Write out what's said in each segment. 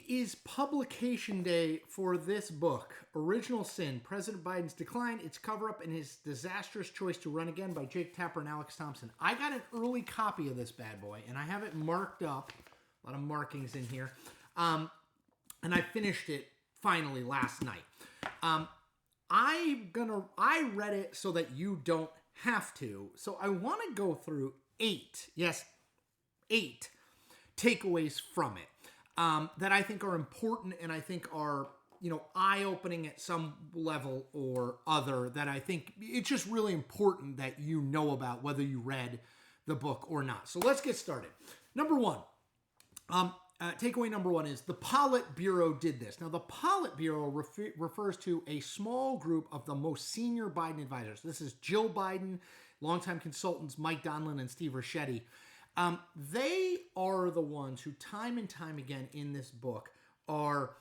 is publication day for this book, Original Sin, President Biden's Decline, Its Cover-Up, and His Disastrous Choice to Run Again by Jake Tapper and Alex Thompson. I got an early copy of this bad boy, and I have it marked up. A lot of markings in here. And I finished it finally last night. I read it so that you don't have to. So I want to go through 8 takeaways from it that I think are important and I think are, eye-opening at some level or other, that I think it's just really important that you know about whether you read the book or not. So let's get started. Number 1. Takeaway number 1 is the Politburo did this. Now, the Politburo refers to a small group of the most senior Biden advisors. This is Jill Biden, longtime consultants Mike Donlin and Steve Ricchetti. They are the ones who time and time again in this book are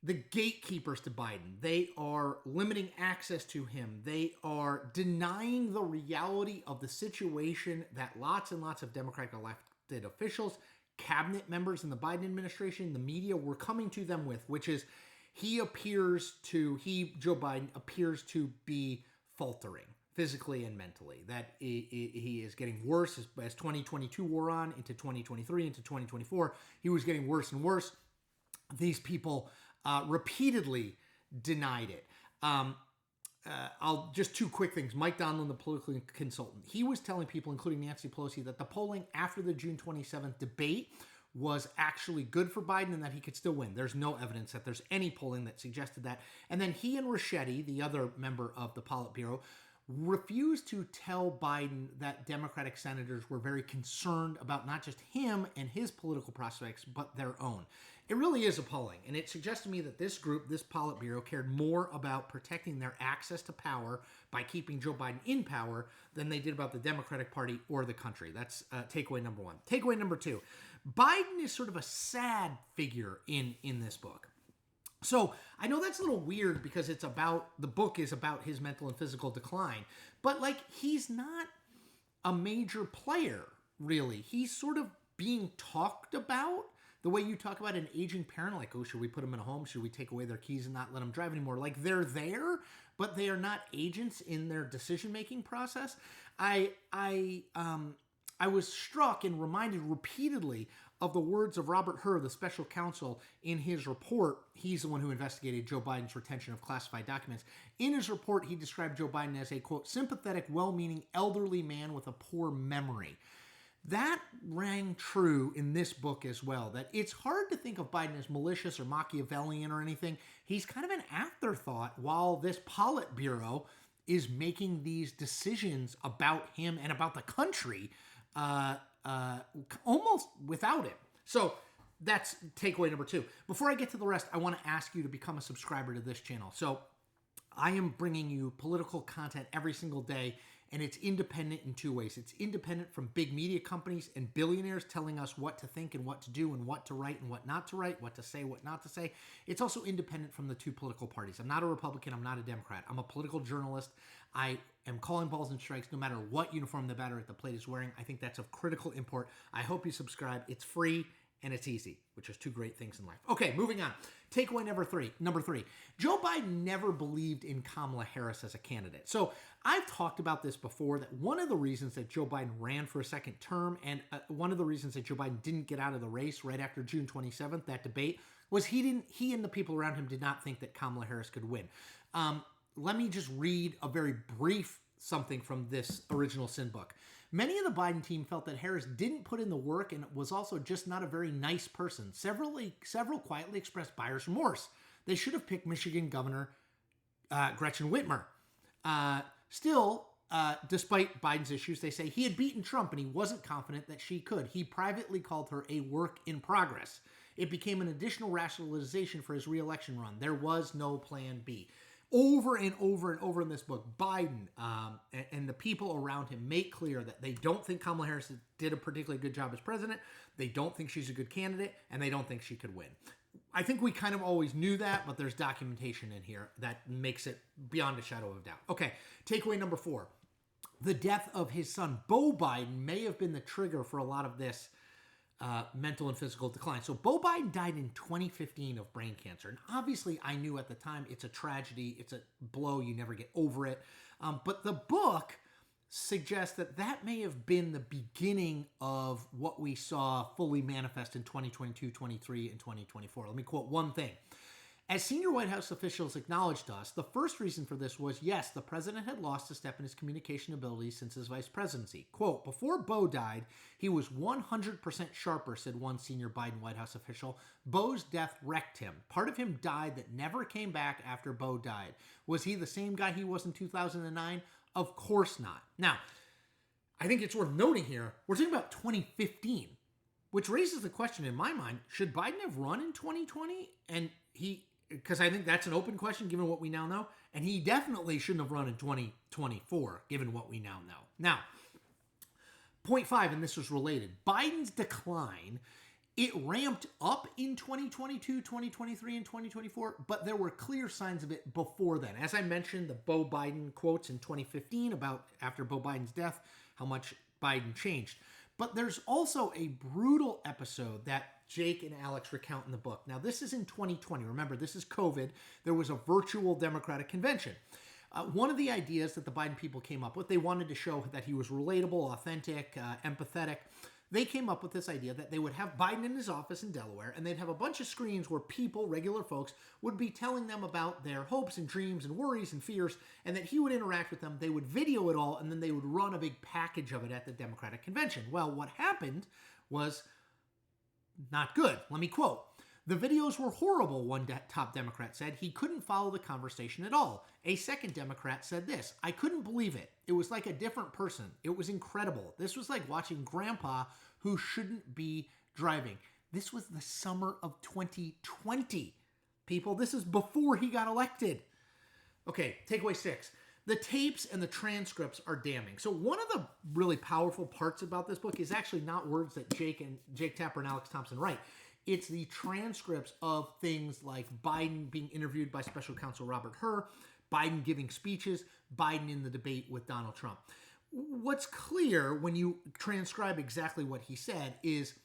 the gatekeepers to Biden. They are limiting access to him. They are denying the reality of the situation that lots and lots of Democratic elected officials, cabinet members in the Biden administration, the media were coming to them with, which is Joe Biden appears to be faltering physically and mentally, that he is getting worse as 2022 wore on into 2023, into 2024. He was getting worse and worse. These people repeatedly denied it. I'll just 2 quick things. Mike Donlin, the political consultant, he was telling people, including Nancy Pelosi, that the polling after the June 27th debate was actually good for Biden and that he could still win. There's no evidence that there's any polling that suggested that. And then he and Ricchetti, the other member of the Politburo, refused to tell Biden that Democratic senators were very concerned about not just him and his political prospects, but their own. It really is appalling, and it suggests to me that this group, this Politburo, cared more about protecting their access to power by keeping Joe Biden in power than they did about the Democratic Party or the country. That's takeaway number 1. Takeaway number 2, Biden is sort of a sad figure in this book. So I know that's a little weird because the book is about his mental and physical decline, but he's not a major player, really. He's sort of being talked about the way you talk about an aging parent, like, oh, should we put them in a home? Should we take away their keys and not let them drive anymore? Like, they're there, but they are not agents in their decision-making process. I was struck and reminded repeatedly of the words of Robert Hur, the special counsel, in his report. He's the one who investigated Joe Biden's retention of classified documents. In his report, he described Joe Biden as a, quote, sympathetic, well-meaning, elderly man with a poor memory. That rang true in this book as well, that it's hard to think of Biden as malicious or Machiavellian or anything. He's kind of an afterthought while this Politburo is making these decisions about him and about the country almost without him. So that's takeaway number 2. Before I get to the rest, I want to ask you to become a subscriber to this channel. So I am bringing you political content every single day, and it's independent in 2 ways. It's independent from big media companies and billionaires telling us what to think and what to do and what to write and what not to write, what to say, what not to say. It's also independent from the 2 political parties. I'm not a Republican. I'm not a Democrat. I'm a political journalist. I am calling balls and strikes no matter what uniform the batter at the plate is wearing. I think that's of critical import. I hope you subscribe. It's free and it's easy, which is 2 great things in life. Okay, moving on. Takeaway number 3. Joe Biden never believed in Kamala Harris as a candidate. So I've talked about this before, that one of the reasons that Joe Biden ran for a second term and one of the reasons that Joe Biden didn't get out of the race right after June 27th, that debate, was he and the people around him did not think that Kamala Harris could win. Let me just read a very brief something from this Original Sin book. Many of the Biden team felt that Harris didn't put in the work and was also just not a very nice person. Several quietly expressed buyer's remorse. They should have picked Michigan Governor Gretchen Whitmer. Still, despite Biden's issues, they say he had beaten Trump and he wasn't confident that she could. He privately called her a work in progress. It became an additional rationalization for his re-election run. There was no plan B. Over and over and over in this book, Biden and the people around him make clear that they don't think Kamala Harris did a particularly good job as president, they don't think she's a good candidate, and they don't think she could win. I think we kind of always knew that, but there's documentation in here that makes it beyond a shadow of a doubt. Okay, takeaway number 4. The death of his son, Beau Biden, may have been the trigger for a lot of this mental and physical decline. So Beau Biden died in 2015 of brain cancer. And obviously I knew at the time it's a tragedy. It's a blow. You never get over it. But the book suggests that that may have been the beginning of what we saw fully manifest in 2022, 23, and 2024. Let me quote one thing. As senior White House officials acknowledged to us, the first reason for this was, yes, the president had lost a step in his communication abilities since his vice presidency. Quote, before Beau died, he was 100% sharper, said one senior Biden White House official. Beau's death wrecked him. Part of him died that never came back after Beau died. Was he the same guy he was in 2009? Of course not. Now, I think it's worth noting here, we're talking about 2015, which raises the question in my mind, should Biden have run in 2020? And because I think that's an open question given what we now know. And he definitely shouldn't have run in 2024, given what we now know. Now, point 5, and this was related. Biden's decline, it ramped up in 2022, 2023, and 2024, but there were clear signs of it before then. As I mentioned, the Beau Biden quotes in 2015 about after Beau Biden's death, how much Biden changed. But there's also a brutal episode that Jake and Alex recount in the book. Now, this is in 2020. Remember, this is COVID. There was a virtual Democratic convention. One of the ideas that the Biden people came up with, they wanted to show that he was relatable, authentic, empathetic. They came up with this idea that they would have Biden in his office in Delaware, and they'd have a bunch of screens where people, regular folks, would be telling them about their hopes and dreams and worries and fears, and that he would interact with them. They would video it all, and then they would run a big package of it at the Democratic convention. Well, what happened was not good. Let me quote. The videos were horrible, one top Democrat said. He couldn't follow the conversation at all. A second Democrat said this. I couldn't believe it. It was like a different person. It was incredible. This was like watching Grandpa who shouldn't be driving. This was the summer of 2020. People, this is before he got elected. Okay, takeaway 6. The tapes and the transcripts are damning. So one of the really powerful parts about this book is actually not words that Jake Tapper and Alex Thompson write. It's the transcripts of things like Biden being interviewed by special counsel Robert Hur, Biden giving speeches, Biden in the debate with Donald Trump. What's clear when you transcribe exactly what he said is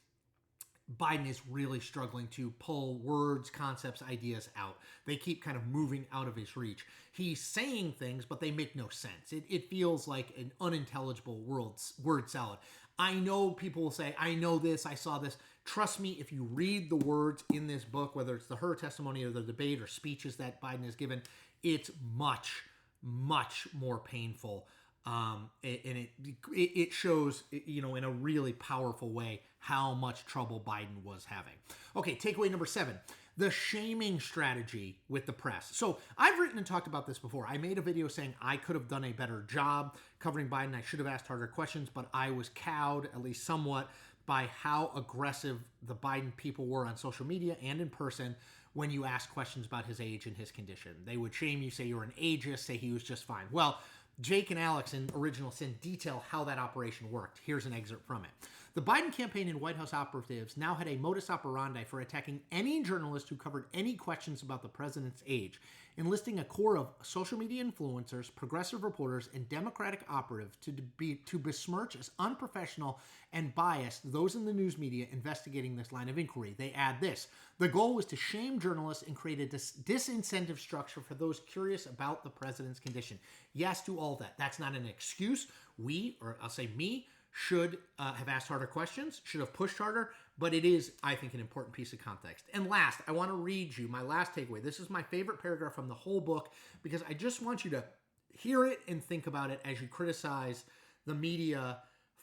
Biden is really struggling to pull words, concepts, ideas out. They keep kind of moving out of his reach. He's saying things, but they make no sense. It feels like an unintelligible word salad. I know people will say, I know this, I saw this. Trust me, if you read the words in this book, whether it's the Hur testimony or the debate or speeches that Biden has given, it's much, much more painful. And it shows, in a really powerful way how much trouble Biden was having. Okay, takeaway number 7, the shaming strategy with the press. So I've written and talked about this before. I made a video saying I could have done a better job covering Biden. I should have asked harder questions, but I was cowed, at least somewhat, by how aggressive the Biden people were on social media and in person when you ask questions about his age and his condition. They would shame you, say you were an ageist, say he was just fine. Well, Jake and Alex in Original Sin detail how that operation worked. Here's an excerpt from it. The Biden campaign and White House operatives now had a modus operandi for attacking any journalist who covered any questions about the president's age, enlisting a core of social media influencers, progressive reporters, and Democratic operatives to besmirch as unprofessional and biased those in the news media investigating this line of inquiry. They add this. The goal was to shame journalists and create a disincentive structure for those curious about the president's condition. Yes to all that. That's not an excuse. We, or I'll say me, should have asked harder questions, should have pushed harder, but it is, I think, an important piece of context. And last, I want to read you my last takeaway. This is my favorite paragraph from the whole book because I just want you to hear it and think about it as you criticize the media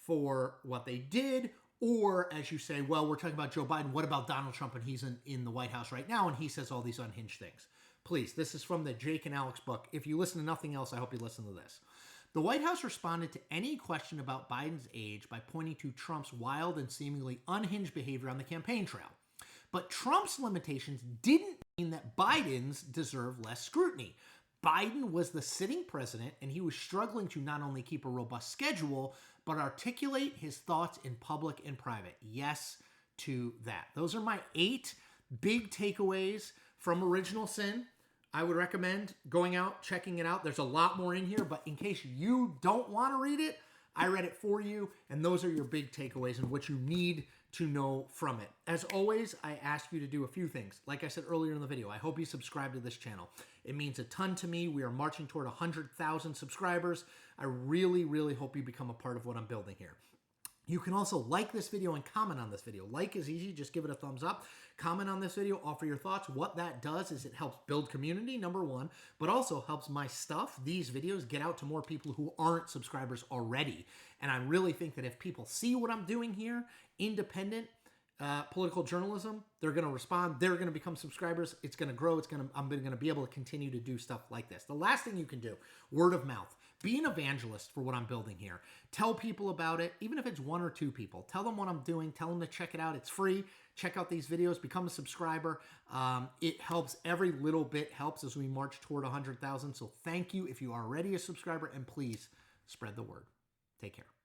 for what they did, or as you say, well, we're talking about Joe Biden. What about Donald Trump? And he's in the White House right now, and he says all these unhinged things. Please, this is from the Jake and Alex book. If you listen to nothing else, I hope you listen to this. The White House responded to any question about Biden's age by pointing to Trump's wild and seemingly unhinged behavior on the campaign trail. But Trump's limitations didn't mean that Biden's deserve less scrutiny. Biden was the sitting president, and he was struggling to not only keep a robust schedule, but articulate his thoughts in public and private. Yes to that. Those are my 8 big takeaways from Original Sin. I would recommend going out, checking it out. There's a lot more in here, but in case you don't want to read it, I read it for you, and those are your big takeaways and what you need to know from it. As always, I ask you to do a few things. Like I said earlier in the video, I hope you subscribe to this channel. It means a ton to me. We are marching toward 100,000 subscribers. I really, really hope you become a part of what I'm building here. You can also like this video and comment on this video. Like is easy, just give it a thumbs up. Comment on this video, offer your thoughts. What that does is it helps build community, number one, but also helps my stuff, these videos, get out to more people who aren't subscribers already. And I really think that if people see what I'm doing here, independent political journalism, they're going to respond. They're going to become subscribers. It's going to grow. I'm going to be able to continue to do stuff like this. The last thing you can do, word of mouth. Be an evangelist for what I'm building here. Tell people about it, even if it's one or two people. Tell them what I'm doing. Tell them to check it out. It's free. Check out these videos. Become a subscriber. It helps. Every little bit helps as we march toward 100,000. So thank you if you are already a subscriber, and please spread the word. Take care.